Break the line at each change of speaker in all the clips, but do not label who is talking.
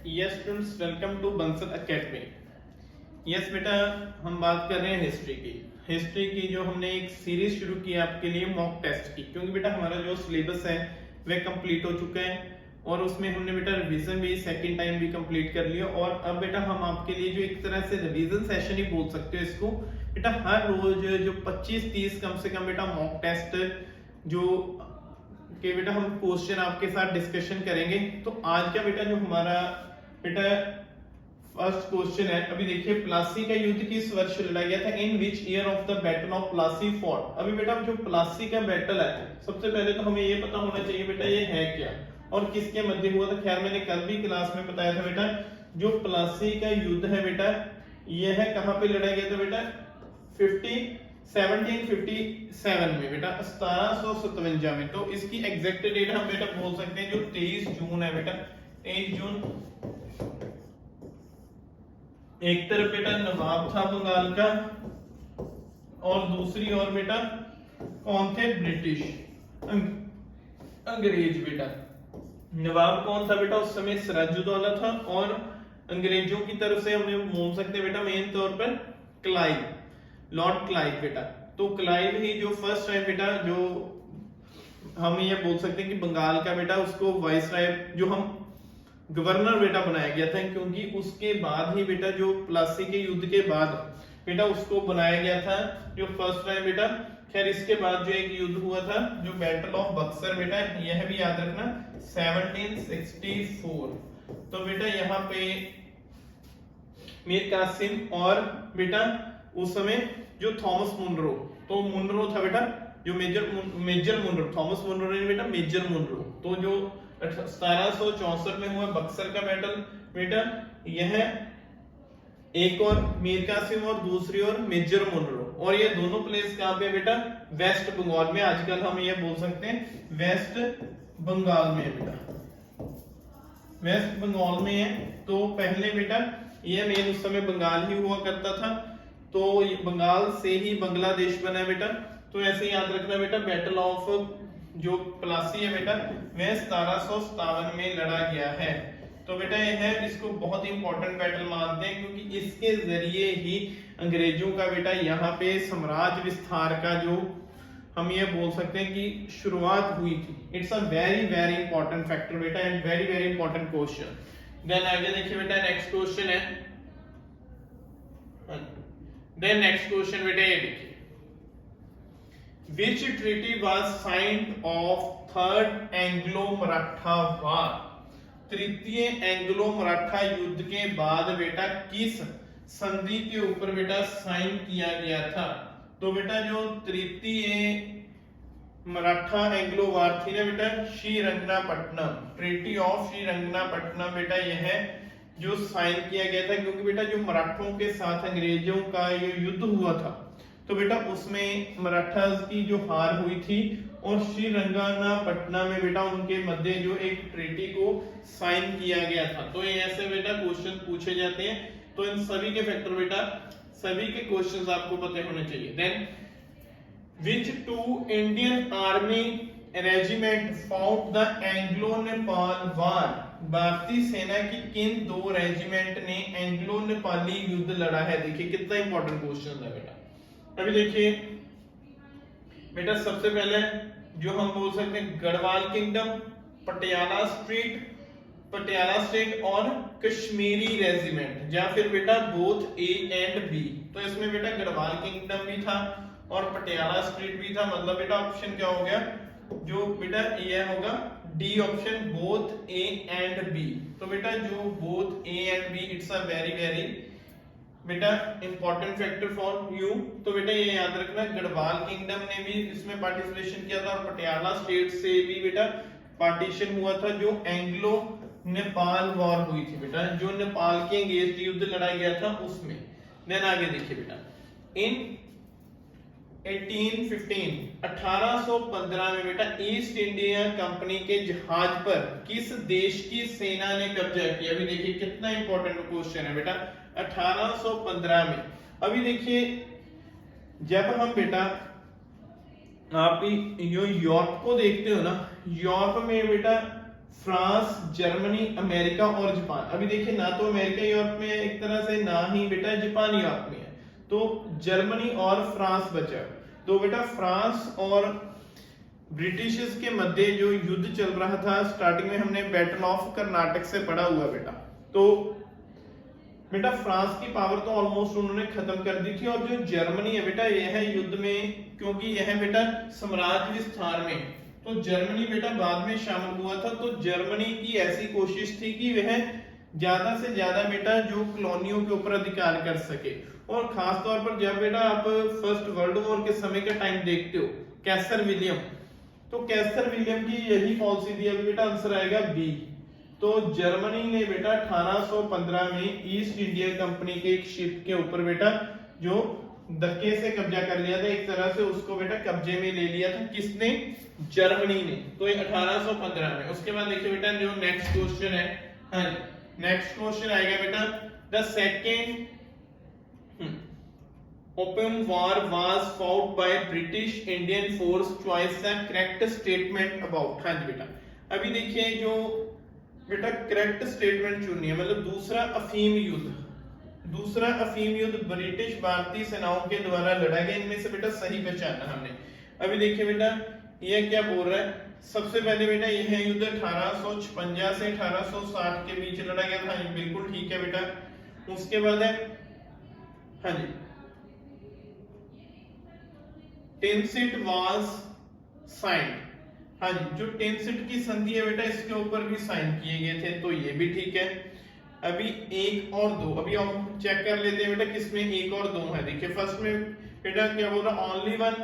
Yes students, welcome to Bansal academy. Yes बेटा, हम बात कर रहे हैं हिस्ट्री की जो हमने एक सीरीज शुरू की है आपके लिए मॉक टेस्ट की, क्योंकि बेटा हमारा जो सिलेबस है वह कंप्लीट हो चुका है और उसमें हमने बेटा रिवीजन भी सेकंड टाइम भी कंप्लीट कर लिया। और अब बेटा हम आपके लिए जो एक तरह से रिवीजन सेशन ही बोल सकते हो इसको, बेटा हर रोज जो 25-30 कम से कम बेटा मॉक टेस्ट जो कि बेटा हम क्वेश्चन आपके साथ डिस्कशन करेंगे। तो आज का बेटा जो हमारा बेटा फर्स्ट क्वेश्चन है, अभी देखिए प्लासी का युद्ध किस वर्ष लड़ा गया था? In which year of the battle of Plassey fought. अभी बेटा जो प्लासी का बैटल है, सबसे पहले तो हमें ये पता होना चाहिए बेटा ये है क्या और किसके मध्य हुआ था। खैर मैंने कल भी क्लास में बताया था बेटा, जो प्लासी का युद्ध है बेटा यह है कहां पे लड़ा गया था बेटा? 1757 में बेटा, 1757 में। तो इसकी एग्जैक्ट डेट हम बेटा बोल सकते हैं जो 23 जून है बेटा, 23 जून। एक तरफ बेटा नवाब था बंगाल का और दूसरी ओर बेटा कौन थे? ब्रिटिश अंग्रेज। बेटा नवाब कौन था बेटा उस समय? सिराजुद्दौला था और अंग्रेजों की तरफ से हमें बोल सकते हैं बेटा मेन तौर पर क्लाइव, लॉर्ड क्लाइव बेटा। तो क्लाइव ही जो फर्स्ट टाइम बेटा जो हम ये बोल सकते हैं कि बंगाल का बेटा उसको वाइसराय जो हम गवर्नर बेटा बनाया गया था, क्योंकि उसके बाद ही बेटा जो प्लासी के युद्ध के बाद बेटा उसको बनाया गया था जो फर्स्ट टाइम बेटा। खैर इसके बाद जो एक युद्ध हुआ था जो बैटल ऑफ बक्सर बेटा, यह भी याद रखना 1764। तो बेटा यहाँ पे मीर कासिम और बेटा उस समय जो थॉमस मुनरो, तो मुनरो था बेटा जो मेजर मुनरो, थॉमस मुनरो ने बेटा मेजर मुनरो। तो जो 1764 में हुआ बक्सर का बैटल बेटा, यह एक और मीर कासिम और दूसरी ओर मेजर मुनरो, और ये दोनों प्लेस कहां पे बेटा? वेस्ट बंगाल में। आजकल हम ये बोल सकते हैं वेस्ट बंगाल में बेटा, वेस्ट बंगाल में है। तो पहले बेटा ये मेन उस समय बंगाल ही हुआ करता था, तो बंगाल से ही बांग्लादेश बना बेटा। तो ऐसे याद रखना बेटा बैटल ऑफ जो प्लासी है बेटा वह 1757 में लड़ा गया है। तो बेटा यह है, इसको बहुत ही इंपॉर्टेंट बैटल मानते हैं क्योंकि इसके जरिए ही अंग्रेजों का बेटा यहाँ पे साम्राज्य विस्तार का जो हम ये बोल सकते हैं कि शुरुआत हुई थी। It's a very very important factor बेटा and very very important question. Then आगे देखिए बेटा नेक्स्ट क्वेश्चन है, देन नेक्स्ट क्वेश्चन बेटा ये देखिए, Which treaty was signed of Third Anglo-Maratha War? तृतीय एंग्लो मराठा युद्ध के बाद बेटा किस संधि के ऊपर बेटा साइन किया गया था? तो बेटा जो तृतीय मराठा एंग्लो वार थी ना बेटा, श्रीरंगनापट्टनम, ट्रीटी ऑफ श्रीरंगनापट्टनम बेटा यह जो साइन किया गया था, क्योंकि बेटा जो मराठों के साथ अंग्रेजों का ये युद्ध हुआ था तो बेटा उसमें मराठास की जो हार हुई थी और श्रीरंगनापट्टनम में बेटा उनके मध्य जो एक ट्रीटी को साइन किया गया था। तो ये ऐसे बेटा क्वेश्चन पूछे जाते हैं, तो इन सभी के फैक्टर बेटा सभी के क्वेश्चंस आपको पता होने चाहिए। Then which two Indian army regiment fought the Anglo Nepal war? भारतीय सेना की किन दो रेजिमेंट ने एंग्लो नेपाली युद्ध लड़ा है? देखिए कितना इंपॉर्टेंट क्वेश्चन है बेटा। अभी देखिए बेटा सबसे पहले जो हम बोल सकते हैं गढ़वाल किंगडम, पटियाला स्टेट और कश्मीरी रेजिमेंट, या फिर बेटा बोथ ए एंड बी। तो इसमें बेटा गढ़वाल किंगडम भी था और पटियाला स्टेट भी था, मतलब बेटा ऑप्शन क्या हो गया? जो बेटा यह होगा D option, both A and B. तो बेटा जो both A and B, it's a very very बेटा इंपॉर्टेंट फैक्टर फॉर यू। तो बेटा ये याद रखना गढ़वाल किंगडम ने भी इसमें पार्टिसिपेशन किया था और पटियाला स्टेट से भी बेटा पार्टीशन हुआ था जो एंग्लो नेपाल वॉर हुई थी बेटा, जो नेपाल के अगेंस्ट युद्ध लड़ा गया था उसमें। देन आगे देखिए बेटा, इन 1815 में बेटा ईस्ट इंडिया कंपनी के जहाज पर किस देश की सेना ने कब्जा किया? अभी देखिए कितना इंपॉर्टेंट क्वेश्चन है बेटा। 1815 में अभी देखिए जब हम बेटा आप यूरोप को देखते हो ना, यूरोप में बेटा फ्रांस, जर्मनी, अमेरिका और जापान। अभी देखिए ना तो अमेरिका यूरोप में है एक तरह से, ना ही बेटा जापान यूरोप में है, तो जर्मनी और फ्रांस बचा। तो बेटा फ्रांस और ब्रिटिश के मध्य जो युद्ध चल रहा था, स्टार्टिंग में हमने बैटल ऑफ कर्नाटक से पढ़ा हुआ बेटा। तो बेटा फ्रांस की पावर तो ऑलमोस्ट उन्होंने खत्म कर दी थी, और जो जर्मनी है बेटा यह युद्ध में, क्योंकि यह बेटा साम्राज्य विस्तार में, तो जर्मनी बेटा बाद में शामिल हुआ था। तो जर्मनी की ऐसी कोशिश थी कि वह ज्यादा से ज्यादा बेटा जो कॉलोनियों के ऊपर अधिकार कर सके। और खास तौर पर जब बेटा आप फर्स्ट वर्ल्ड वॉर के समय का टाइम देखते हो, कैसर विलियम, तो कैसर विलियम की यही पॉलिसी थी। अभी बेटा आंसर आएगा बी। तो जर्मनी ने बेटा 1815 में ईस्ट इंडिया कंपनी के एक शिप के ऊपर बेटा जो धक्के से कब्जा कर लिया था, एक तरह से उसको बेटा कब्जे में ले लिया था। किसने? जर्मनी ने। तो ये 1815 में। उसके बाद देखिए बेटा जो नेक्स्ट क्वेश्चन है, हाँ नेक्स्ट क्वेश्चन आएगा बेटा, the second opium war was fought by British Indian force, choice the correct statement about. हाँ जी बेटा, अभी देखिए जो बेटा करेक्ट स्टेटमेंट चुननी है, मतलब दूसरा अफीम युद्ध, दूसरा अफीम युद्ध ब्रिटिश भारतीय सेनाओं के द्वारा लड़ा गया। इनमें से बेटा सही पहचानना हमने। अभी देखिए बेटा यह क्या बोल रहा है, सबसे पहले बेटा यह युद्ध 1856 से 1860 के बीच लड़ा गया था। बिल्कुल ठीक है बेटा। उसके बाद है हाँ जी टेंसिट वाज साइंड। हाँ जी, जो टेंसिट की संधि है बेटा इसके ऊपर भी साइन किए गए थे, तो ये भी ठीक है। अभी एक और दो, अभी हम चेक कर लेते हैं बेटा किसमें एक और दो है। देखिए फर्स्ट में बेटा क्या बोल रहा, ओनली वन,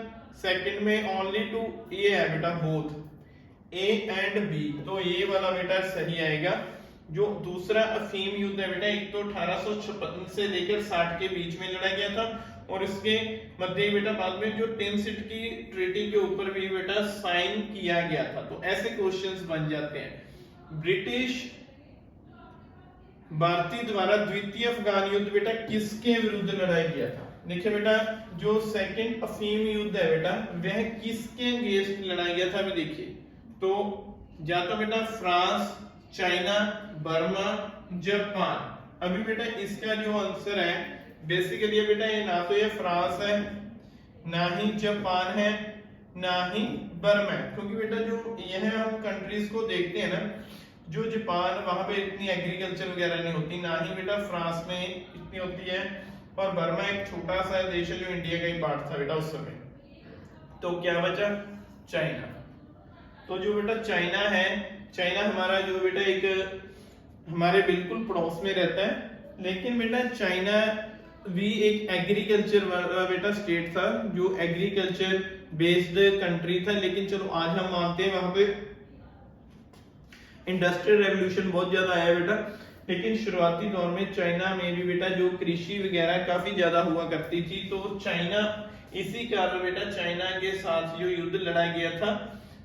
सेकंड में ओनली टू, ये है बेटा बोथ ए एंड बी, तो ये वाला बेटा सही आएगा। जो दूसरा अफीम युद्ध है बेटा, एक तो 1856 से लेकर 60 के बीच में लड़ा गया था, और इसके मध्य बेटा बाद में जो टेंसिट की ट्रीटी के ऊपर भी बेटा साइन किया गया था। तो ऐसे क्वेश्चंस बन जाते हैं। ब्रिटिश भारतीय द्वारा द्वितीय अफगान युद्ध बेटा किसके विरुद्ध लड़ाया गया था? देखिए बेटा जो सेकंड अफीम युद्ध है बेटा वह किसके अगेंस्ट लड़ाया गया था? अभी देखिए तो या तो बेटा फ्रांस, चाइना, बर्मा, जापान। अभी बेटा इसका जो आंसर है बेसिकली बेटा ये ना तो ये फ्रांस है, ना ही जापान है, ना ही बर्मा है। क्योंकि बेटा जो यह हम कंट्रीज को देखते हैं ना, जो जापान वहां पे इतनी एग्रीकल्चर वगैरह नहीं होती, ना ही बेटा फ्रांस में इतनी होती है, और बर्मा एक छोटा सा देश है जो इंडिया का ही पार्ट था बेटा उस समय। तो क्या बचा? चाइना। तो जो बेटा चाइना है, चाइना हमारा जो बेटा एक हमारे बिल्कुल पड़ोस में रहता है, लेकिन बेटा चाइना भी एक एग्रीकल्चर वाला बेटा स्टेट था, जो एग्रीकल्चर बेस्ड कंट्री था। लेकिन चलो आज हम मानते हैं वहां पे इंडस्ट्रियल रेवोल्यूशन बहुत ज्यादा आया बेटा, लेकिन शुरुआती दौर में चाइना में भी बेटा जो कृषि वगैरह काफी ज्यादा हुआ करती थी। तो चाइना, इसी कारण बेटा चाइना के साथ जो युद्ध लड़ा गया था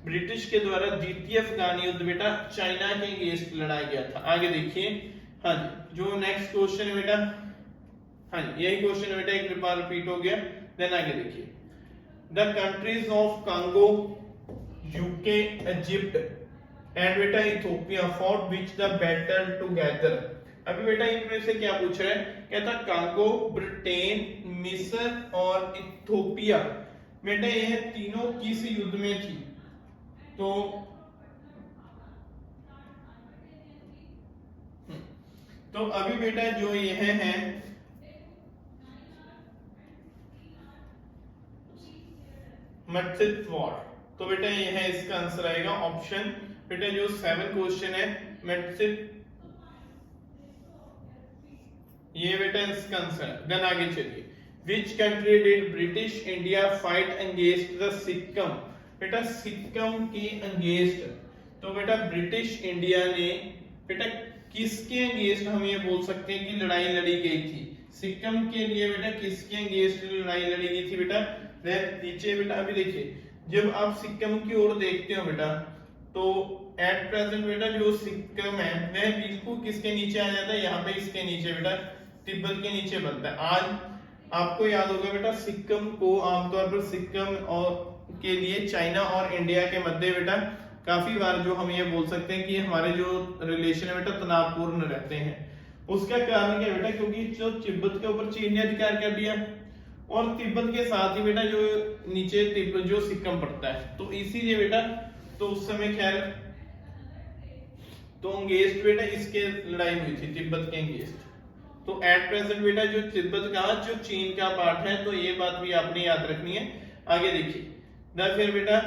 ब्रिटिश के द्वारा, द्वितीय अफगान युद्ध बेटा चाइना के अगेंस्ट लड़ाया गया था। आगे देखिए हाँ जी जो नेक्स्ट क्वेश्चन है बेटा, हाँ जी यही क्वेश्चन है बेटा, एक बार रिपीट हो गया। देन आगे देखिए the countries of Congo, UK, Egypt and बेटा Ethiopia fought which the battle together. अभी बेटा इनमें से क्या पूछ रहा है, कहता कांगो, ब्रिटेन, मिस्र और इथियोपिया बेटा यह तीनों किस युद्ध में थी? तो अभी बेटा जो यह है मत्सित वॉर, तो बेटा यह है इसका आंसर आएगा ऑप्शन बेटा जो 7 क्वेश्चन है मत्सित, ये बेटा इसका आंसर। देन आगे चलिए which country did British India fight against the Sikkim? बेटा सिक्किम के अगेंस्ट, तो बेटा ब्रिटिश इंडिया ने बेटा किसके अगेंस्ट हम ये बोल सकते हैं कि लड़ाई लड़ी गई थी? सिक्किम के लिए बेटा किसके अगेंस्ट लड़ाई लड़ी गई थी बेटा? नीचे बेटा अभी देखिए जब आप सिक्किम की ओर देखते हो बेटा, तो एट प्रेजेंट बेटा जो सिक्किम है वह बिल्कुल किसके नीचे आ जाता है? यहाँ पे इसके नीचे बेटा तिब्बत के नीचे बनता है। आज आपको याद होगा बेटा सिक्किम को आमतौर पर सिक्किम और के लिए चाइना और इंडिया के मध्य बेटा काफी बार जो हम ये बोल सकते हैं कि हमारे जो रिलेशन है बेटा तनावपूर्ण रहते हैं। उसका कारण क्या बेटा, क्योंकि जो तिब्बत के ऊपर चीन ने अधिकार कर दिया और तिब्बत के साथ ही बेटा जो नीचे तिब्बत जो सिक्किम पड़ता है, तो इसीलिए बेटा तो उस समय खैर तो अंगेस्ट बेटा इसके लड़ाई हुई थी तिब्बत के अंगेस्ट। तो एट प्रेजेंट बेटा जो तिब्बत का जो चीन का पार्ट है, तो ये बात भी आपने याद रखनी है। आगे देखिए फिर बेटा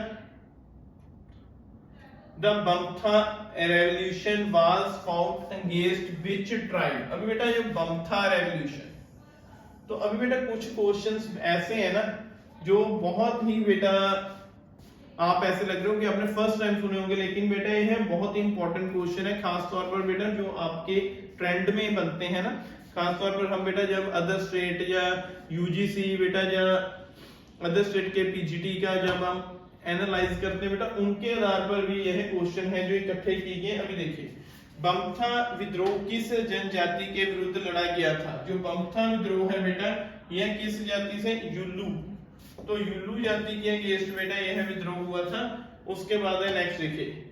द बमथा revolution was fought against which tribe. अभी बेटा जो बमथा रेवोल्यूशन, तो अभी बेटा कुछ क्वेश्चंस ऐसे हैं ना जो बहुत ही बेटा आप ऐसे लग रहे हो कि आपने फर्स्ट टाइम सुने होंगे, लेकिन बेटा ये है बहुत ही इंपॉर्टेंट क्वेश्चन है, खास तौर पर बेटा जो आपके ट्रेंड में बनते हैं ना, खास तौर पर हम बेटा जब अदर स्टेट या यूजीसी बेटा या अदर स्टेट के पीजीटी का जब हम एनालाइज करते हैं बेटा, उनके आधार पर भी यह क्वेश्चन है जो इकट्ठे किए गए। अभी देखिए बमथा विद्रोह किस जनजाति के विरुद्ध लड़ा गया था। जो बमथा विद्रोह है बेटा यह किस जाति से, युल्लू, तो युल्लू जाति के अगेंस्ट बेटा यह विद्रोह हुआ था। उसके बाद है नेक्स्ट देखिए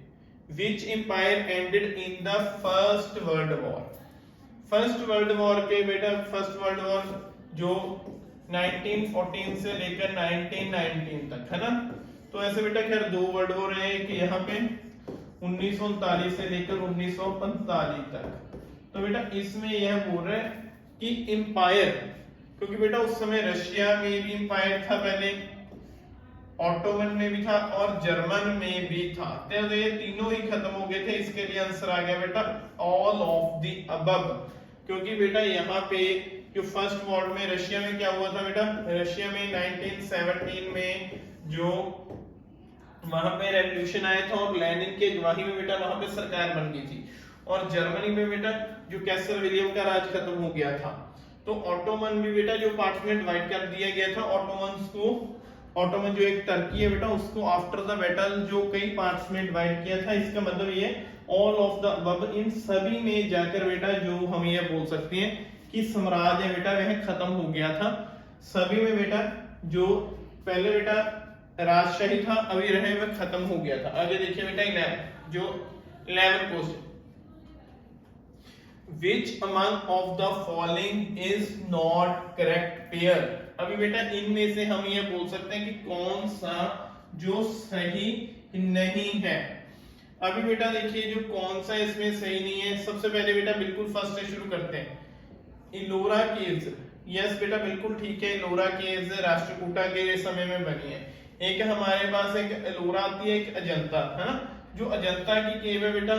which empire ended in the first world war. First world war के बेटा फर्स्ट वर्ल्ड वॉर जो 1914 से लेकर 1919 तक है ना, तो ऐसे बेटा खैर दो वर्ल्ड वॉर है, एक यहाँ पे 1939 से लेकर 1945 तक। तो बेटा इसमें यह बोल रहा है कि एम्पायर, क्योंकि बेटा उस समय रशिया में भी एम्पायर था पहले, ऑटोमन में भी था और जर्मन में भी था, तो ये तीनों ही खत्म हो गए थे। इसके लिए आंसर आ गया बेटा ऑल ऑफ द अबव, क्योंकि बेटा यहाँ पे जो फर्स्ट वॉर में रशिया में क्या हुआ था बेटा, रशिया में 1917 में जो वहां पे रेवोल्यूशन आया था और लेनिन की अगुवाई में बेटा वहां पे सरकार बन गई थी, और जर्मनी में बेटा जो कैसर विलियम का राज खत्म हो गया था। तो ऑटोमन भी बेटा जो पार्ट्स में डिवाइड कर दिया गया था ऑटोमन्स को, ऑटोमन जो एक टर्की है बेटा उसको आफ्टर द बैटल जो कई पार्ट्स में डिवाइड किया था। इसका मतलब ये ऑल ऑफ द अबव, इन सभी में जाकर बेटा जो हम ये बोल सकते हैं कि साम्राज्य है बेटा वह खत्म हो गया था। सभी में बेटा जो पहले बेटा राजशाही था अभी रहे वह खत्म हो गया था। आगे देखिए बेटा 11 जो 11 question Which among of the following is not correct pair। अभी बेटा इनमें से हम ये बोल सकते हैं कि कौन सा जो सही नहीं है। अभी बेटा देखिए जो कौन सा इसमें सही नहीं है, सबसे पहले बेटा बिल्कुल फर्स्ट से शुरू करते हैं, इलोरा केव्स। यस बेटा बिल्कुल ठीक है, इलोरा केव्स राष्ट्रकूटा के समय में बनी है। एक हमारे पास एक एलोरा आती है, एक अजंता है ना, जो अजंता की केव है बेटा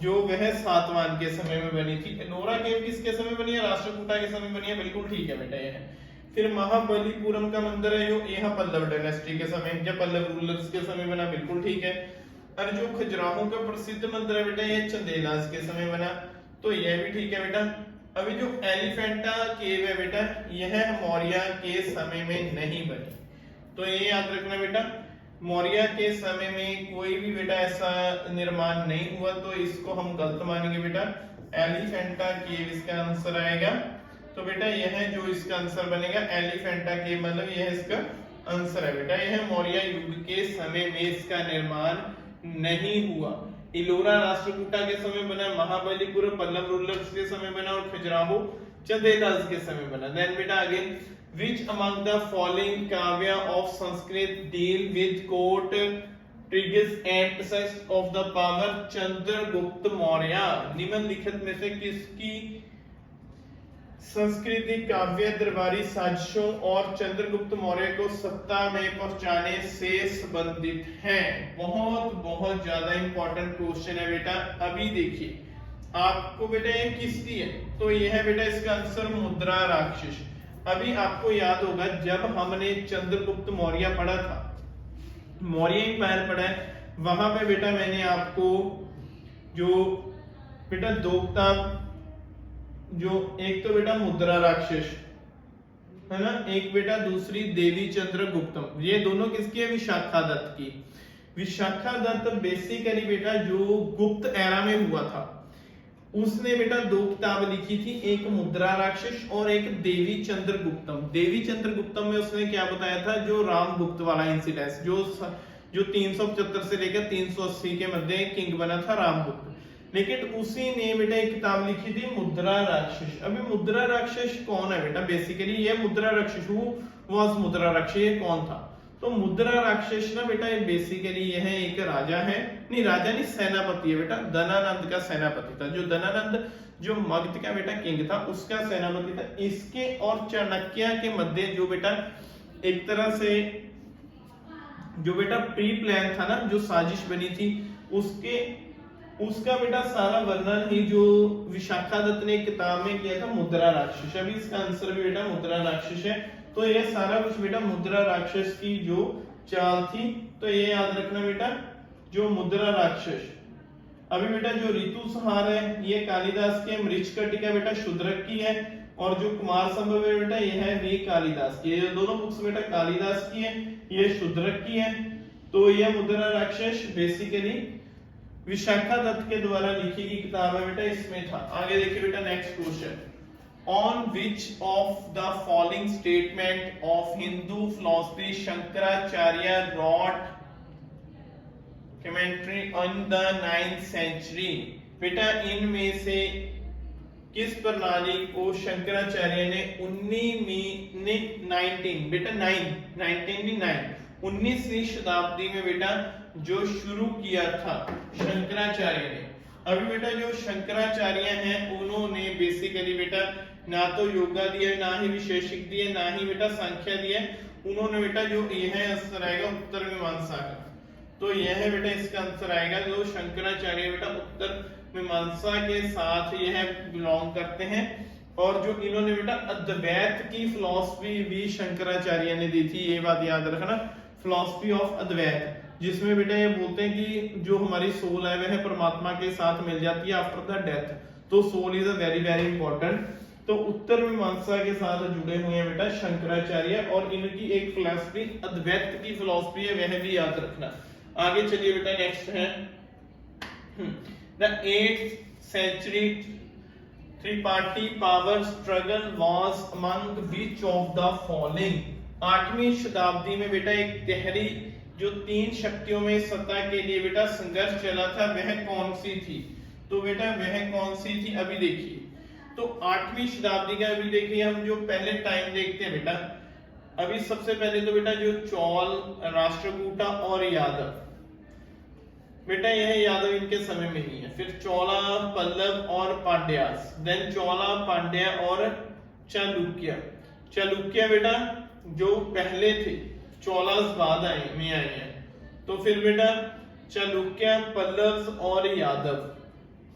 जो वह सातवाहन के समय में बनी थी। एलोरा केव किसके समय बनी है, राष्ट्रकूटा के समय बनी है, बिल्कुल ठीक है बेटा ये है। फिर महाबलीपुरम का मंदिर है जो यह पल्लव डायनेस्टी के समय या पल्लव रूलर्स के समय बना, बिल्कुल ठीक है। और जो खजुराहो का प्रसिद्ध मंदिर है बेटा यह चंदेलास के समय बना, तो यह भी ठीक है बेटा। अभी जो एलिफेंटा केव है बेटा यह मौर्य के समय में नहीं बनी, तो ये याद रखना बेटा मौर्य के समय में कोई भी बेटा ऐसा निर्माण नहीं हुआ, तो इसको हम गलत मानेंगे बेटा। एलिफेंटा केव इसका आंसर आएगा, तो बेटा यह जो इसका आंसर बनेगा एलिफेंटा केव, मतलब यह इसका आंसर है बेटा। यह मौर्य युग के समय में इसका निर्माण नहीं हुआ। इलोरा राष्ट्रकूटा के समय बना, महाबलीपुरम पल्लव रूलर्स के समय बना और खजुराहो चंदेलास के समय बना। देन बेटा आगे Which among the following kavya of Sanskrit deal with court triggers and access of the power Chandragupta Maurya. निम्नलिखित में से किसकी संस्कृति काव्य दरबारी साजिशों और चंद्रगुप्त मौर्य को सत्ता में पहुंचाने से संबंधित है। बहुत बहुत ज्यादा इंपॉर्टेंट क्वेश्चन है बेटा। अभी देखिए आपको बेटा ये किसकी है, तो यह है बेटा इसका आंसर मुद्रा राक्षस। अभी आपको याद होगा जब हमने चंद्रगुप्त मौर्य पढ़ा था, मौर्य एम्पायर पढ़ा है, वहां पे बेटा मैंने आपको जो बेटा दो किताब, जो एक तो बेटा मुद्रा राक्षस है ना, एक बेटा दूसरी देवी चंद्रगुप्तम, ये दोनों किसकी है, विशाखा दत्त की। विशाखा दत्त बेसिकली बेटा जो गुप्त एरा में हुआ था, उसने बेटा दो किताब लिखी थी, एक मुद्रा राक्षस और एक देवी चंद्रगुप्तम। देवी चंद्रगुप्तम में उसने क्या बताया था, जो रामगुप्त वाला इंसिडेंस, जो 375 से लेकर 380 के मध्य किंग बना था रामगुप्त। लेकिन उसी ने बेटा एक किताब लिखी थी मुद्रा राक्षस। अभी मुद्रा राक्षस कौन है बेटा? बेसिकली ये मुद्रा राक्षस, हु वाज मुद्रा राक्षस, ये कौन था? तो मुद्रा राक्षस ना बेटा ये बेसिकली यह एक राजा है, नहीं राजा नहीं सेनापति है बेटा, दनानंद का सेनापति था। जो दनानंद जो मगध का बेटा किंग था उसका सेनापति था। इसके और चाणक्य के मध्य जो बेटा एक तरह से जो बेटा प्री प्लान था ना, जो साजिश बनी थी, उसका बेटा सारा वर्णन ही जो विशाखादत्त ने किताब में किया था मुद्रा राक्षस। अभी इसका आंसर भी बेटा मुद्रा राक्षस है। तो ये सारा कुछ बेटा मुद्रा राक्षस की जो चाल थी, तो ये याद रखना बेटा जो मुद्रा राक्षस। अभी बेटा जो ऋतु संहार है ये कालिदास की है, मृच्छकटिका बेटा शूद्रक की है, और जो कुमार संभव है बेटा ये है वे कालिदास की है। ये दोनों बुक्स बेटा कालिदास की है, ये शूद्रक की है। तो ये मुद्रा राक्षस बेसिकली विशाखादत्त के द्वारा लिखी गई किताब है बेटा, इसमें था। आगे देखिए बेटा next question, on which of the following statement of Hindu philosophy Shankaracharya wrote commentary on the 9th century. बेटा इनमें से किस प्रणाली को शंकराचार्य ने 19वीं शताब्दी में बेटा जो शुरू किया था शंकराचार्य ने। अभी बेटा जो शंकराचार्य हैं उन्होंने बेसिकली बेटा ना तो योगा दिया, ना ही विशेषिक दिए, ना ही बेटा संख्या दिए। उन्होंने बेटा जो यह आंसर आएगा उत्तर मीमांसा का, तो यह है बेटा इसका आंसर आएगा। जो शंकराचार्य बेटा उत्तर मीमांसा के साथ यह बिलोंग करते हैं। और जो इन्होंने बेटा अद्वैत की फिलॉसफी भी शंकराचार्य ने दी थी, ये बात याद रखना, फिलॉसफी ऑफ अद्वैत, जिसमें बेटा ये बोलते हैं कि जो हमारी सोल है वह परमात्मा के साथ मिल जाती है आफ्टर द डेथ। तो soul is a very very important. तो उत्तर मीमांसा के साथ जुड़े हुए हैं बेटा शंकराचार्य, और इनकी एक फिलॉसफी अद्वैत की फिलॉसफी है, वह भी याद रखना। आगे चलिए बेटा नेक्स्ट है the 8th century tripartite power struggle was among which of the following. 8वीं शताब्दी में बेटा एक गहरी जो 3 शक्तियों में सत्ता के लिए बेटा संघर्ष चला था, वह कौन सी थी? तो बेटा वह कौन सी थी अभी देखिए। तो 8वीं शताब्दी का अभी देखिए हम जो पहले टाइम देखते हैं बेटा, अभी सबसे पहले तो बेटा जो चौल, राष्ट्रकूटा और यादव, बेटा यह यादव इनके समय में ही है। फिर चोला, पल्लव और पांड्यास, देन चोला, पांड्या और चालुक्य। चालुक्य बेटा जो पहले थे, चोलास बाद में आए हैं। तो फिर बेटा चालुक्य, पल्लव और यादव।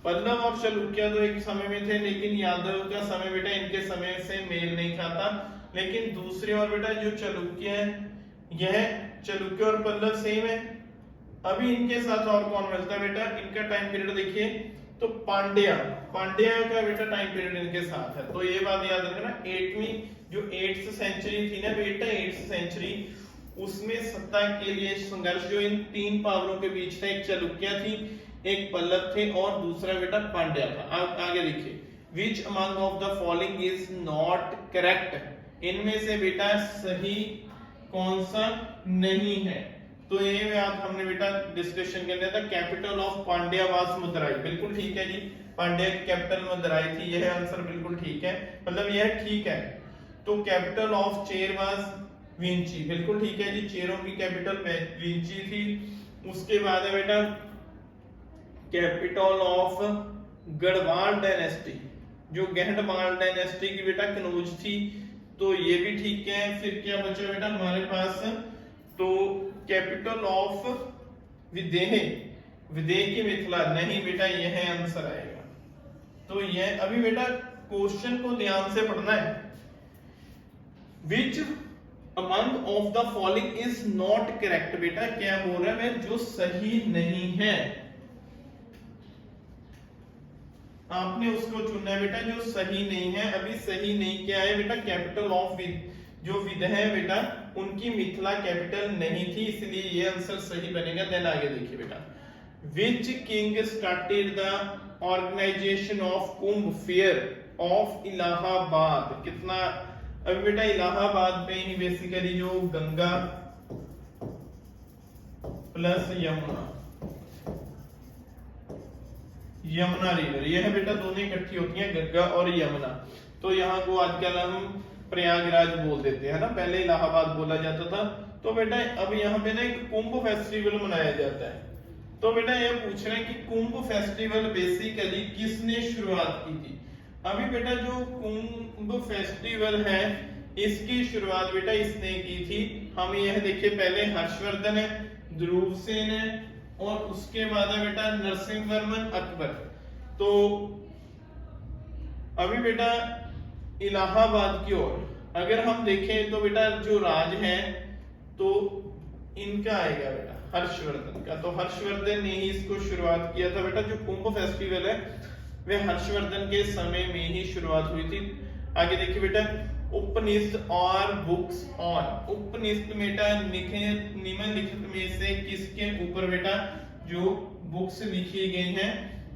पल्लव और चालुक्य तो एक समय में थे, लेकिन यादव का समय बेटा इनके समय से मेल नहीं खाता। लेकिन दूसरे और बेटा जो चालुक्य है, यह चालुक्य और पल्लव सेम है। अभी इनके साथ और कौन मिलता है बेटा, इनका टाइम पीरियड देखिए तो पांड्या का बेटा टाइम पीरियड इनके साथ है। तो ये बात याद रखना, 8वीं जो 8th सेंचुरी थी ना बेटा, 8th सेंचुरी, उसमें सत्ता के लिए संघर्ष जो इन 3 पावरों के बीच था, एक चालुक्य थी, एक पल्लव थे और दूसरा बेटा पांड्या था। आगे देखिए, which among of the following is not correct. इनमें से बेटा सही कौन सा नहीं है? तो ये बात हमने बेटा डिस्कशन कर लिया था। Capital of Pandya was Madurai, बिल्कुल ठीक है जी, पांड्या की कैपिटल मदुराई थी, यह आंसर बिल्कुल ठीक है, मतलब यह ठीक है। तो capital of Chera was Vanchi, बिल्कुल ठीक है जी, चेरों की कैपिटल विंची थी। उसके बाद है बेटा कैपिटल ऑफ गढ़वाल डायनेस्टी, जो गढ़वाल डायनेस्टी की बेटा कनौज थी, तो ये भी ठीक है। फिर क्या बचा बेटा हमारे पास, तो कैपिटल ऑफ विदेह, विदेह की मिथिला, नहीं बेटा यह आंसर आएगा। तो यह अभी बेटा क्वेश्चन को ध्यान से पढ़ना है। Which among of the following is not correct, बेटा क्या बोल रहा है, जो सही नहीं है, आपने उसको चुनना है बेटा जो सही नहीं है। अभी सही नहीं क्या है बेटा, कैपिटल ऑफ जो विदेह है बेटा उनकी मिथिला कैपिटल नहीं थी, इसलिए ये आंसर सही बनेगा। देन आगे देखिए बेटा, which king started the organisation of Kumbh fair of Allahabad. कितना अभी बेटा इलाहाबाद में ही बेसिकली जो गंगा प्लस यमुना, यमुना रिवर, यह बेटा दोनों इकट्ठी होती हैं, गंगा और यमुना। तो यहाँ को आजकल हम प्रयागराज बोल देते हैं ना, पहले इलाहाबाद बोला जाता था। तो बेटा अब यहाँ पे ना एक कुंभ फेस्टिवल मनाया जाता है। तो बेटा ये पूछ रहे हैं कि कुंभ फेस्टिवल बेसिकली किसने शुरुआत की थी। अभी बेटा जो कुंभ फेस्टिवल है इसकी शुरुआत बेटा इसने की थी, हम यह देखिए पहले हर्षवर्धन है, ध्रुव सेन है और उसके बाद है बेटा नरसिंहवर्मन अकबर। तो अभी बेटा इलाहाबाद की ओर अगर हम देखें तो बेटा जो राज है तो इनका आएगा बेटा हर्षवर्धन का। तो हर्षवर्धन ने ही इसको शुरुआत किया था बेटा। जो कुंभ फेस्टिवल है वह हर्षवर्धन के समय में ही शुरुआत हुई थी। आगे देखिए बेटा उपनिषद और बुक्स ऑन, उपनिषद बेटा निम्नलिखित में से किसके ऊपर बेटा जो बुक्स लिखी गई हैं।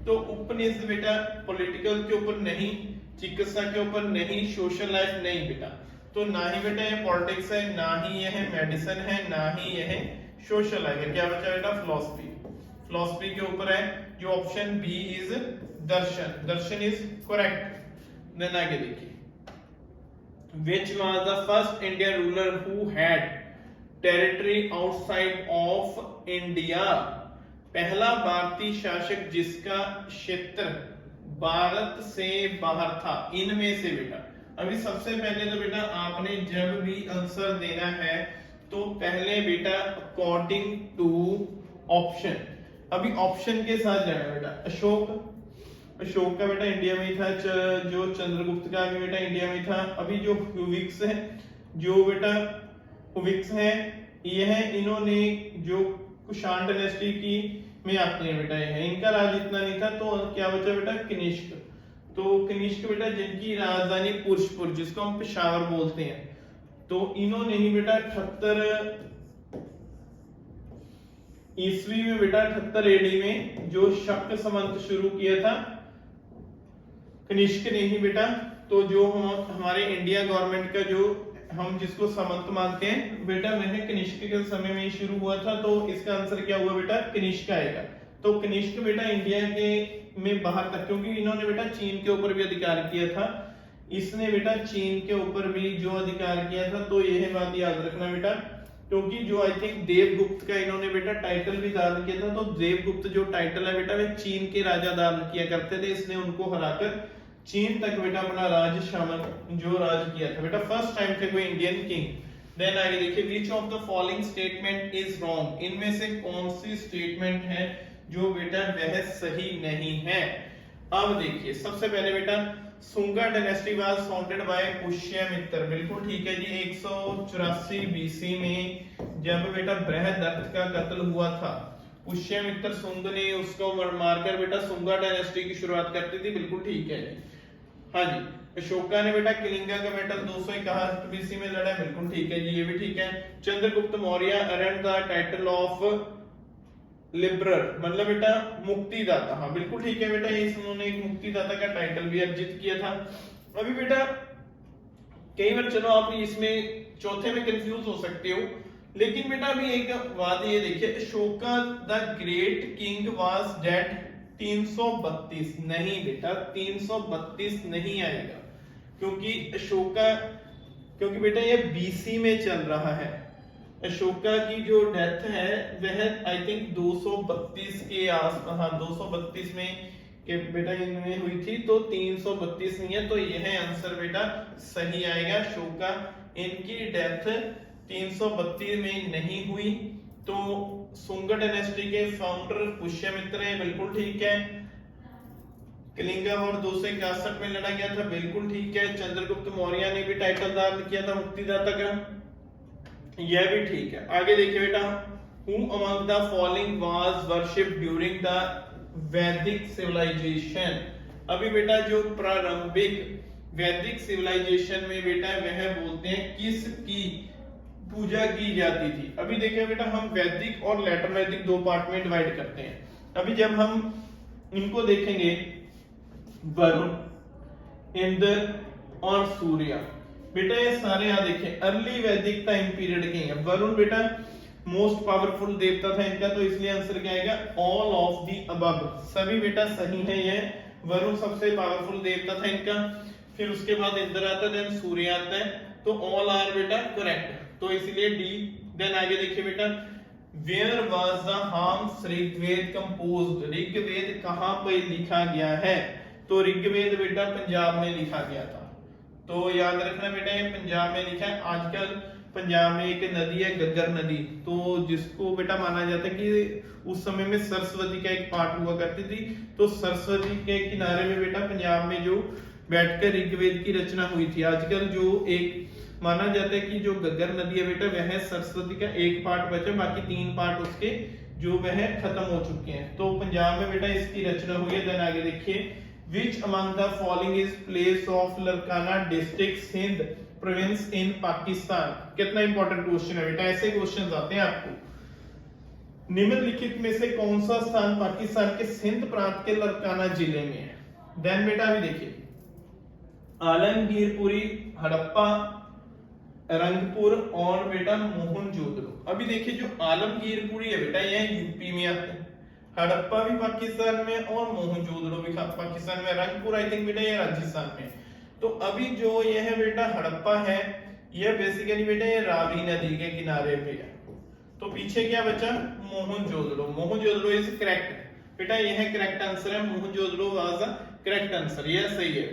तो उपनिषद बेटा पॉलिटिकल के ऊपर नहीं, चिकित्सा के ऊपर नहीं, सोशल लाइफ नहीं बेटा। तो ना ही बेटा ये पॉलिटिक्स है, ना ही यह मेडिसिन है, ना ही यह सोशल लाइफ है। क्या बचा बेटा फिलॉसफी, फिलॉसफी के ऊपर है जो option B is darshan, darshan is correct. Then आगे देखिए which was the first Indian ruler who had territory outside of India, पहला भारतीय शासक जिसका क्षेत्र भारत से बाहर था। इनमें से बेटा अभी सबसे पहले तो बेटा आपने जब भी आंसर देना है तो पहले बेटा अकॉर्डिंग टू ऑप्शन, अभी ऑप्शन के साथ जाना बेटा। अशोक का बेटा इंडिया में था, जो चंद्रगुप्त का भी बेटा इंडिया में था। अभी जो हुविक्स है, जो बेटा हुविक्स है यह इन्होंने जो कुषाण डायनेस्टी की में आते हैं बेटा, यह इनका राज इतना नहीं था। तो क्या बचा बेटा कनिष्क। तो कनिष्क बेटा जिनकी राजधानी पुरुषपुर जिसको हम पेशावर बोलते हैं, तो इन्होंने ही बेटा 78 ईस्वी में बेटा 78 एडी में जो शक संवत शुरू किया था कनिष्क ने ही बेटा। तो जो हमारे इंडिया गवर्नमेंट का जो हम जिसको सामंत मानते हैं बेटा वह कनिष्क के समय में शुरू हुआ था। तो इसका आंसर क्या हुआ बेटा कनिष्क आएगा। तो कनिष्क बेटा इंडिया के में बाहर तक, क्योंकि इन्होंने बेटा चीन के ऊपर भी अधिकार किया था, इसने बेटा चीन के ऊपर भी जो अधिकार किया था। तो यह बात याद रखना बेटा, क्योंकि जो आई थिंक देवगुप्त का इन्होंने बेटा टाइटल भी धारण किया था। तो देवगुप्त जो टाइटल है बेटा वह चीन के राजा धारण किया करते थे, इसने उनको हराकर चीन तक बेटा अपना राज शामिल जो राज किया था बेटा, फर्स्ट टाइम थे कोई इंडियन किंग। देन आगे देखिए विच of the following statement is wrong, इनमें से कौन सी स्टेटमेंट है जो बेटा वह सही नहीं है। अब देखिए सबसे पहले बेटा Sunga dynasty was founded by Pushyamitra, बिल्कुल ठीक है जी। 184 बीसी में जब बेटा बृहदरथ का कत्ल हुआ था, पुष्यमित्र सुंग ने उसको मारकर बेटा सुंगा डायनेस्टी की शुरुआत करती थी, बिल्कुल ठीक है जी। हाँ जी अशोका ने बेटा कलिंगा का बैटल 261 बीसी में लड़ा, बिल्कुल ठीक है जी, ये भी ठीक है। Chandragupta Maurya earn the title of liberator, मतलब बेटा मुक्तिदाता, हाँ बिल्कुल ठीक है बेटा, ये उन्होंने एक मुक्तिदाता का टाइटल भी अर्जित किया था। अभी बेटा कई बार चलो आप इसमें चौथे में कंफ्यूज हो सकते हो, लेकिन बेटा अभी एक बात ये देखिए Ashoka the great king was dead 332, नहीं बेटा 332 नहीं आएगा, क्योंकि अशोका, क्योंकि बेटा ये बीसी में चल रहा है। अशोका की जो डेथ है वह आई थिंक 232 के आस, हाँ 232 में के बेटा इनमें हुई थी, तो 332 नहीं है, तो यह आंसर बेटा सही आएगा। अशोका इनकी डेथ 332 में नहीं हुई। तो सुंग डायनेस्टी के फाउंडर पुष्यमित्र है, बिल्कुल ठीक है। कलिंगा और 261 में लड़ा गया था, बिल्कुल ठीक है। चंद्रगुप्त मौर्य ने भी टाइटल धारण किया था मुक्तिदाता का, यह भी ठीक है। आगे देखिए बेटा who among the following was worshipped during the वैदिक सिविलाइजेशन, अभी बेटा जो प्रारंभिक वैदिक सिविलाइजेशन में बेटा वह बोलते हैं किसकी पूजा की जाती थी। अभी देखिए बेटा हम वैदिक और लेटर वैदिक दो पार्ट में डिवाइड करते हैं। अभी जब हम इनको देखेंगे वरुण, इंद्र और सूर्य, बेटा ये सारे यहाँ देखिए अर्ली वैदिक टाइम पीरियड के हैं। वरुण बेटा मोस्ट पावरफुल देवता था इनका, तो इसलिए आंसर क्या आएगा ऑल ऑफ द अबव। सभी बेटा सही है, ये वरुण सबसे पावरफुल देवता था इनका। फिर उसके बाद इंद्र आता है, देन सूर्य आता है, तो ऑल आर बेटा करेक्ट, तो इसलिए डी। देन आगे देखिए बेटा, where was the hymns Rigveda composed, Rigveda कहां पर लिखा गया है, तो ऋग्वेद बेटा पंजाब में लिखा गया था। तो याद रखना बेटा ये पंजाब में लिखा है। आजकल पंजाब में एक नदी है गग्गर नदी, तो जिसको बेटा माना जाता है कि उस समय में सरस्वती का एक पार्ट हुआ करती थी, तो सरस्वती के किनारे में बेटा पंजाब में जो बैठकर ऋग्वेद की रचना हुई थी। आजकल जो एक माना जाता है कि जो गग्गर नदी है बेटा वह सरस्वती का एक पार्ट बचा, बाकी 3 पार्ट उसके जो वह खत्म हो चुके हैं, तो पंजाब में बेटा इसकी रचना हुई है। देन आगे देखिए, Which among the following is place of Larkana district Sindh province in Pakistan? कितना इंपॉर्टेंट क्वेश्चन है बेटा, ऐसे क्वेश्चंस आते हैं आपको। निम्नलिखित में से कौन सा स्थान पाकिस्तान के सिंध प्रांत के लरकाना जिले में है? देन बेटा अभी देखिए, आलमगीरपुरी, हड़प्पा, रंगपुर और बेटा मोहनजोदड़ो। अभी देखिए जो आलमगीरपुरी है बेटा यह यूपी में आता है, हड़प्पा भी पाकिस्तान में और मोहनजोदड़ो भी पाकिस्तान में, रंगपुर आई थिंक बेटा ये राजस्थान में। तो अभी जो ये है बेटा हड़प्पा है, यह बेसिकली बेटा ये रावी नदी के किनारे पे है। तो पीछे क्या बचा, मोहनजोदड़ो। मोहनजोदड़ो इज करेक्ट बेटा, यह करेक्ट आंसर है, Mohenjodaro was the correct answer, यह सही है।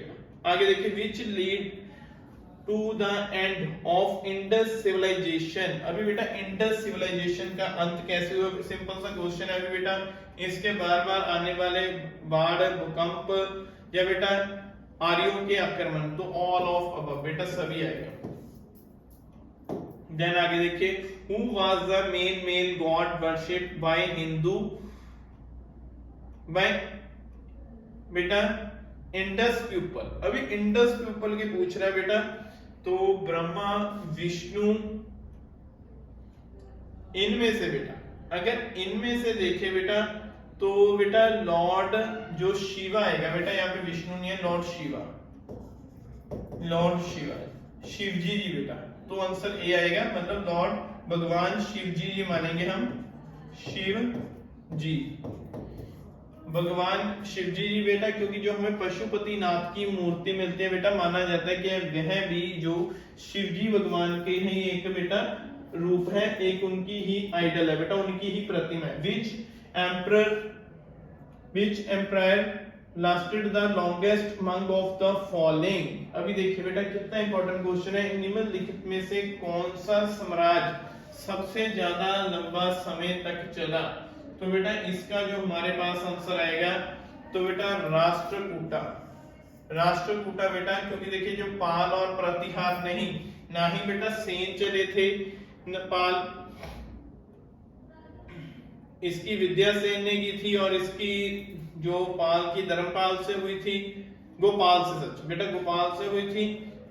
आगे देखिए, which lead to the end of Indus civilisation. अभी बेटा इंडस सिविलाइजेशन का अंत कैसे हुआ, सिंपल सा क्वेश्चन है। अभी बेटा इसके बार बार आने वाले बाढ़, भूकंप या बेटा आर्यों के आक्रमण, तो ऑल ऑफ अबव बेटा सभी आएगा। देन आगे देखिए, who was the main male god worshipped by Hindu by बेटा इंडस पीपल। अभी इंडस पीपल की पूछ रहा है बेटा, तो ब्रह्मा, विष्णु, इनमें से बेटा अगर इनमें से देखे बेटा तो बेटा लॉर्ड जो शिवा आएगा बेटा, यहाँ पे विष्णु नहीं है, लॉर्ड शिवा, लॉर्ड शिवा, शिवजी जी बेटा, तो आंसर ए आएगा, मतलब लॉर्ड भगवान शिवजी जी मानेंगे हम, शिव जी, भगवान शिवजी जी बेटा, क्योंकि जो हमें पशुपति नाथ की मूर्ति मिलती है बेटा, माना जाता है कि वह भी जो शिवजी भगवान के ही एक बेटा रूप है, एक उनकी ही आइडल है बेटा, उनकी ही प्रतिमा है। Which empire lasted the longest among of the following. अभी देखिए बेटा कितना इंपॉर्टेंट क्वेश्चन है, निम्नलिखित में से कौन सा साम्राज्य सबसे ज्यादा लंबा समय तक चला, तो बेटा इसका जो हमारे पास आंसर आएगा तो बेटा राष्ट्रकूटा, राष्ट्रकूटा बेटा, क्योंकि देखिए जो पाल और प्रतिहार नहीं, ना ही बेटा सेन चले थे, नेपाल इसकी विद्या सेन ने की थी, और इसकी जो पाल की धर्मपाल से हुई थी, गोपाल से, सच बेटा गोपाल से हुई थी।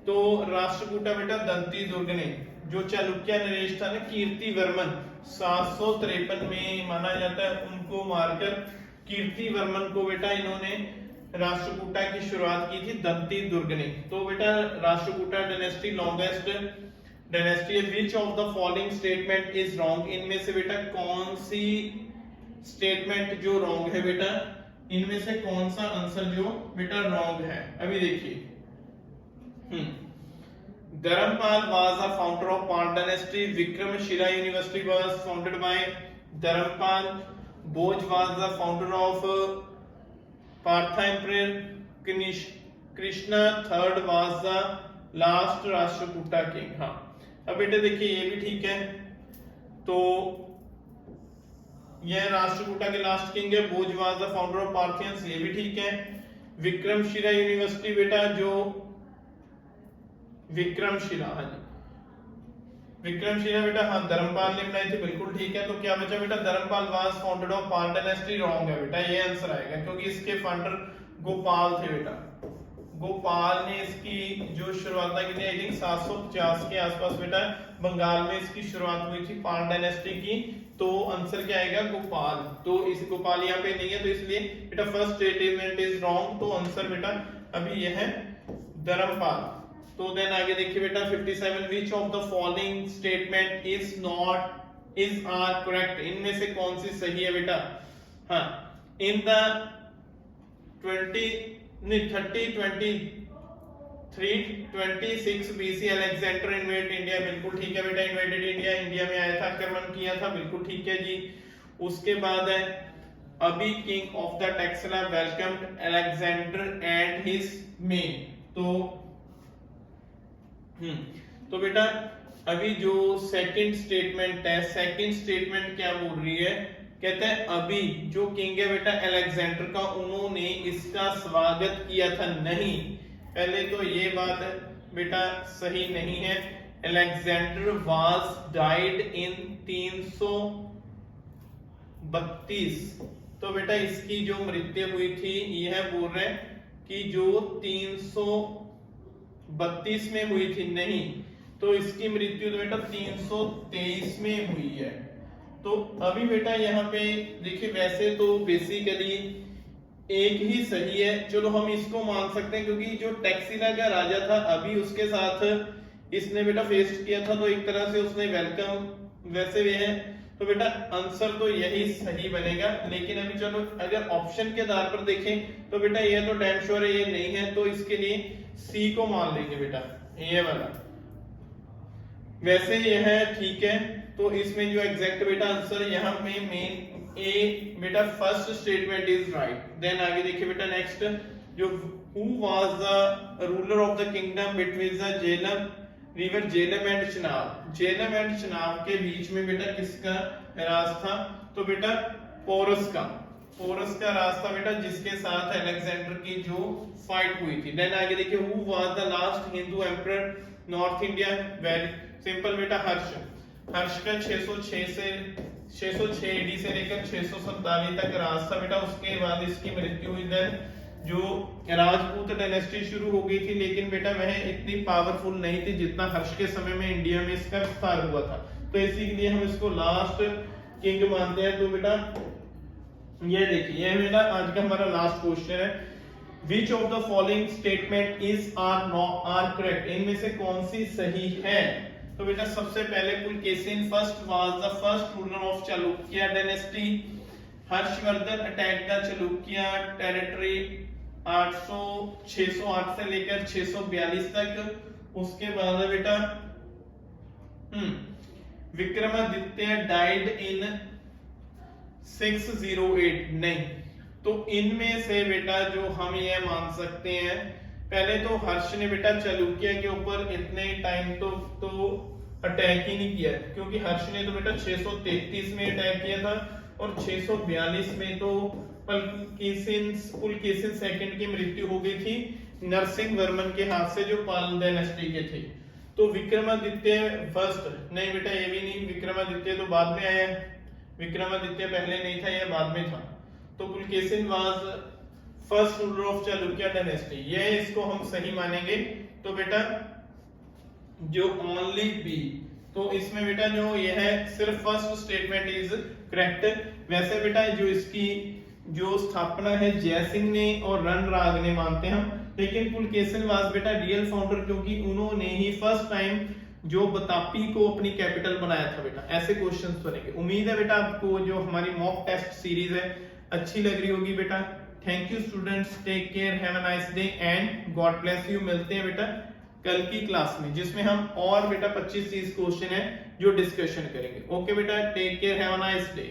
तो राष्ट्रकूटा बेटा दंती दुर्ग ने, जो चालुक्य नरेश था ना, कीर्तिवर्मन 753 में माना जाता है, उनको मारकर कीर्तिवर्मन को बेटा इन्होंने राष्ट्रकूटा की शुरुआत की थी दंती दुर्ग ने। तो बेटा राष्ट्रकूटा डायनेस्टी लॉन्गेस्ट डायनेस्टी है। Which of the following statement is wrong, इनमें से बेटा कौन सी स्टेटमेंट जो रॉन्ग है बेटा, इनमें से कौन सा आंसर जो बेटा रॉन्ग है। अभी देखिए, Dharamпал was the founder of Pal dynasty. Vikramshila University was founded by Dharamпал. Boj was the founder of Partha Emperor. Krishna III was the last Rashtrakuta king. हाँ, अब बेटे देखिए ये भी ठीक है, तो यह राष्ट्रकूटा के लास्ट किंग है। Bhoj was the founder of Parthians, ये भी ठीक है। विक्रमशिला यूनिवर्सिटी बेटा जो विक्रमशिला, हाँ जी विक्रमशिला बेटा, हाँ धर्मपाल ने बनाई थी, बिल्कुल ठीक है। तो क्या बचा बेटा, Dharmapala was founded of Pala dynasty, wrong है बेटा, ये आंसर आएगा, क्योंकि इसके फाउंडर गोपाल थे बेटा। गोपाल ने इसकी जो शुरुआत की थी आई थिंक 750 के आसपास बेटा, बंगाल में इसकी शुरुआत हुई थी पाल डायनेस्टी की। तो आंसर क्या आएगा, गोपाल। तो इस गोपाल यहाँ पे नहीं है, तो इसलिए बेटा फर्स्ट स्टेटमेंट इज रॉन्ग, तो आंसर बेटा अभी यह है धर्मपाल। तो देन आगे देखिए बेटा 57, which of the following statement is not is are correct, इनमें से कौन सी सही है बेटा? हाँ, in the 26 BC Alexander invade India, बिल्कुल ठीक है बेटा, इन्वेडेड इंडिया, इंडिया में आया था, आक्रमण किया था, बिल्कुल ठीक है जी। उसके बाद है अभी king of the Taxila welcomed Alexander and his main. तो बेटा अभी जो सेकंड स्टेटमेंट है, सेकंड स्टेटमेंट क्या बोल रही है? कहते हैं अभी जो किंग है बेटा अलेक्जेंडर का, उन्होंने इसका स्वागत किया था। नहीं, पहले तो ये बात बेटा सही नहीं है। Alexander was died in 332। तो बेटा इसकी जो मृत्यु हुई थी, यह बोल रहे हैं कि जो 332 में हुई थी। नहीं, तो इसकी मृत्यु तो बेटा 323 में हुई है। तो अभी बेटा यहाँ पे देखिए, वैसे तो बेसिकली एक ही सही है, चलो हम इसको मान सकते हैं, क्योंकि जो टैक्सिला का राजा था अभी उसके साथ इसने बेटा फेस्ट किया था, तो एक तरह से उसने वेलकम वैसे भी है। तो बेटा आंसर तो यही सही बनेगा। लेकिन अभी चलो अगर ऑप्शन के आधार पर देखें तो बेटा ये तो डैम श्योर है ये नहीं है, तो इसके लिए सी को मान लेंगे बेटा, ये वाला। वैसे ये है ठीक है, तो इसमें जो एग्जैक्ट बेटा आंसर यहाँ पे मेन ए बेटा first statement is right. Then आगे देखिए बेटा नेक्स्ट, जो who was the ruler of the kingdom between the Jhelum river Jhelum and Chenab. Jhelum and Chenab के बीच में बेटा किसका राज था? तो बेटा पोरस का राज था बेटा, जिसके साथ अलेक्जेंडर की जो फाइट हुई थी। देन आगे देखिए, who was the last Hindu emperor north India? Very simple बेटा, हर्ष का 606 एडी से लेकर 647 तक राज था बेटा। उसके बाद इसकी मृत्यु हुई। देन जो राजपूत डायनेस्टी शुरू हो गई थी, लेकिन बेटा वह इतनी पावरफुल नहीं थी जितना हर्ष के समय में इंडिया में इसका विस्तार हुआ था, तो इसीलिए हम इसको लास्ट किंग मानते हैं। तो बेटा ये देखिए, ये बेटा आज का हमारा लास्ट क्वेश्चन है, which of the following statement is are correct, इनमें से कौन सी सही है? तो बेटा सबसे पहले Pulakeshin first was the first ruler of Chalukya dynasty. Harshvardhan attack the Chalukya territory 608 से लेकर 642 तक। उसके बाद है बेटा विक्रमादित्य डाइड इन 608। नहीं, तो इनमें से बेटा जो हम ये मान सकते हैं, पहले तो हर्ष ने बेटा चालुक्य के ऊपर इतने टाइम तो अटैक ही नहीं किया, क्योंकि हर्ष ने तो बेटा 633 में अटैक किया था और 642 में तो पुलकेशिन सेकंड की मृत्यु हो गई थी नरसिंह वर्मन के हाथ से, जो पाल डायनेस्टी के थे। तो विक्रमादित्य फर्स्ट, नहीं बेटा ये भी नहीं, विक्रमादित्य तो बाद में आया, विक्रमादित्य पहले नहीं था, यह बाद में था। तो Pulakeshin was first ruler of Chalukya dynasty, ये इसको हम सही मानेंगे। तो बेटा जो ओनली बी, तो इसमें बेटा जो ये है सिर्फ फर्स्ट स्टेटमेंट इज करेक्ट। वैसे बेटा जो इसकी जो स्थापना है जयसिंह ने और रणराग ने मानते हैं हम, लेकिन पुलकेशिन वाज बेटा रियल फाउंडर, क्योंकि उन्होंने ही फर्स्ट टाइम जो बतापी को अपनी कैपिटल बनाया था बेटा। ऐसे क्वेश्चंस बनेंगे। उम्मीद है बेटा आपको जो हमारी मॉक टेस्ट सीरीज है अच्छी लग रही होगी बेटा। Thank you students, take care, have a nice day and God bless you. मिलते हैं बेटा कल की क्लास में, जिसमें हम और बेटा 25-30 क्वेश्चन है जो डिस्कशन करेंगे। ओके बेटा, take care, have a nice day.